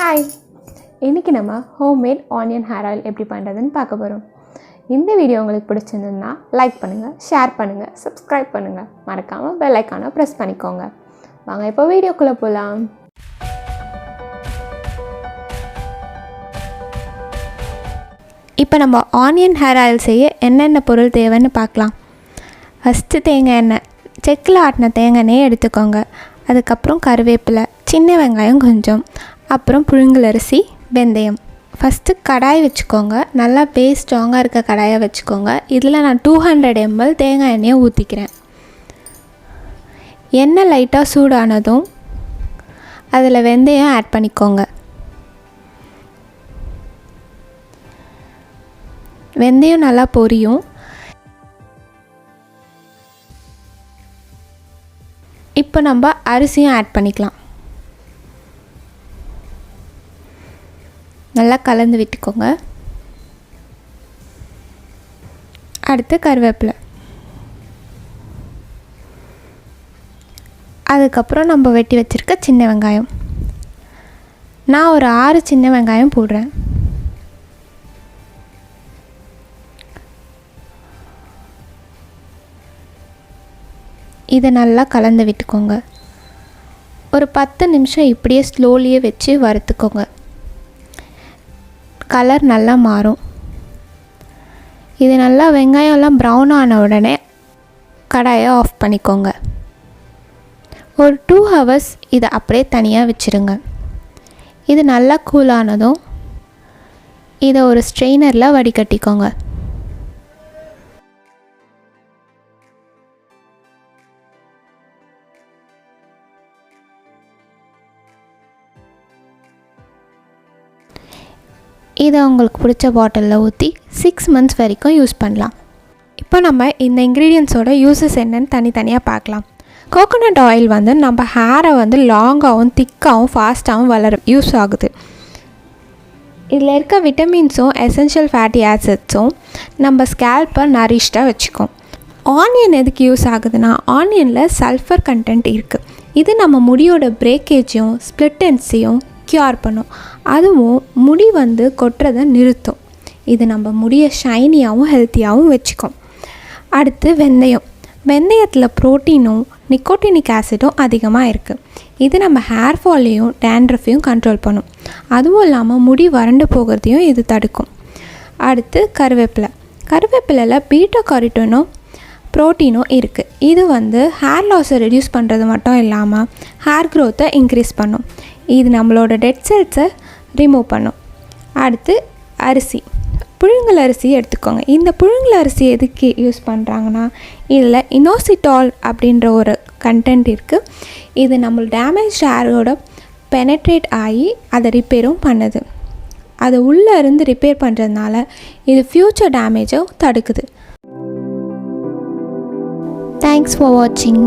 Hi, இன்றைக்கி நம்ம homemade onion hair oil எப்படி பண்ணுறதுன்னு பார்க்க போகிறோம். இந்த வீடியோ உங்களுக்கு பிடிச்சிருந்ததுன்னா லைக் பண்ணுங்கள், ஷேர் பண்ணுங்கள், சப்ஸ்கிரைப் பண்ணுங்கள், மறக்காமல் பெல் ஐக்கானை ப்ரெஸ் பண்ணிக்கோங்க. வாங்க இப்போ வீடியோக்குள்ளே போகலாம். இப்போ நம்ம ஆனியன் ஹேர் ஆயில் செய்ய என்னென்ன பொருள் தேவைன்னு பார்க்கலாம். ஃபஸ்ட்டு தேங்காய் எண்ணெய், செக்கில் ஆட்டின தேங்காய் எண்ணெயை எடுத்துக்கோங்க. அதுக்கப்புறம் கருவேப்பிலை, சின்ன வெங்காயம் கொஞ்சம், அப்புறம் புழுங்கலரிசி, வெந்தயம். ஃபஸ்ட்டு கடாய் வச்சுக்கோங்க. நல்லா பேஸ் ஸ்ட்ராங்காக இருக்க கடாயை வச்சுக்கோங்க. இதில் நான் 200 ml தேங்காய் எண்ணெயை ஊற்றிக்கிறேன். எண்ணெய் லைட்டாக சூடானதும் அதில் வெந்தயம் ஆட் பண்ணிக்கோங்க. வெந்தயம் நல்லா பொரியும். இப்போ நம்ம அரிசியும் ஆட் பண்ணிக்கலாம். நல்லா கலந்து விட்டுக்கோங்க. அடுத்து கருவேப்பிலை, அதுக்கப்புறம் நம்ம வெட்டி வச்சுருக்க சின்ன வெங்காயம். நான் ஒரு 6 சின்ன வெங்காயம் போடுறேன். இதை நல்லா கலந்து விட்டுக்கோங்க. ஒரு 10 நிமிஷம் இப்படியே ஸ்லோலியே வச்சு வறுத்துக்கோங்க. கலர் நல்லா மாறும். இது நல்லா வெங்காயம்லாம் ப்ரௌன் ஆன உடனே கடாயை ஆஃப் பண்ணிக்கோங்க. ஒரு 2 hours இதை அப்படியே தனியாக வச்சுருங்க. இது நல்லா கூலானதும் இதை ஒரு ஸ்ட்ரெயினரில் வடிகட்டிக்கோங்க. இதை உங்களுக்கு பிடிச்ச பாட்டிலில் ஊற்றி 6 months வரைக்கும் யூஸ் பண்ணலாம். இப்போ நம்ம இந்த இன்க்ரீடியன்ஸோட யூஸஸ் என்னன்னு தனித்தனியாக பார்க்கலாம். கோகோனட் ஆயில் வந்து நம்ம ஹேரை வந்து லாங்காகவும் திக்காகவும் ஃபாஸ்ட்டாகவும் யூஸ் ஆகுது. இதில் இருக்க விட்டமின்ஸும் எசென்ஷியல் ஃபேட்டி ஆசிட்ஸும் நம்ம ஸ்கேல்ப்பை நரிஷ்டாக வச்சுக்கும். ஆனியன் எதுக்கு யூஸ் ஆகுதுன்னா, ஆனியனில் சல்ஃபர் கண்டென்ட் இருக்குது. இது நம்ம முடியோட பிரேக்கேஜையும் ஸ்ப்ளிட்டன்ஸையும் க்யூர் பண்ணும். அதுவும் முடி வந்து கொட்டுறதை நிறுத்தும். இது நம்ம முடியை ஷைனியாகவும் ஹெல்த்தியாகவும் வச்சுக்கும். அடுத்து வெந்தயம். வெந்தயத்தில் ப்ரோட்டீனும் நிக்கோட்டினிக் ஆசிடும் அதிகமாக இருக்குது. இது நம்ம ஹேர் ஃபாலையும் டேண்ட்ரஃபையும் கண்ட்ரோல் பண்ணும். அதுவும் இல்லாமல் முடி வறண்டு போகிறதையும் இது தடுக்கும். அடுத்து கருவேப்பிலை. கருவேப்பிலையில் பீட்டா கரோட்டினும் ப்ரோட்டீனும் இருக்குது. இது வந்து ஹேர் லாஸை ரெடியூஸ் பண்ணுறது மட்டும் இல்லாமல் ஹேர் க்ரோத்தை இன்க்ரீஸ் பண்ணும். இது நம்மளோட டெட் செல்ஸை ரிமூவ் பண்ணும். அடுத்து அரிசி, புழுங்கல் அரிசி எடுத்துக்கோங்க. இந்த புழுங்கல் அரிசி எதுக்கு யூஸ் பண்ணுறாங்கன்னா, இதில் இனோசிட்டால் அப்படின்ற ஒரு கண்டென்ட் இருக்குது. இது நம்ம டேமேஜ் ஹேரோட பெனட்ரேட் ஆகி அதை ரிப்பேரும் பண்ணுது. அது உள்ளே இருந்து ரிப்பேர் பண்ணுறதுனால இது ஃப்யூச்சர் டேமேஜை தடுக்குது. தேங்க்ஸ் ஃபார் வாட்சிங்.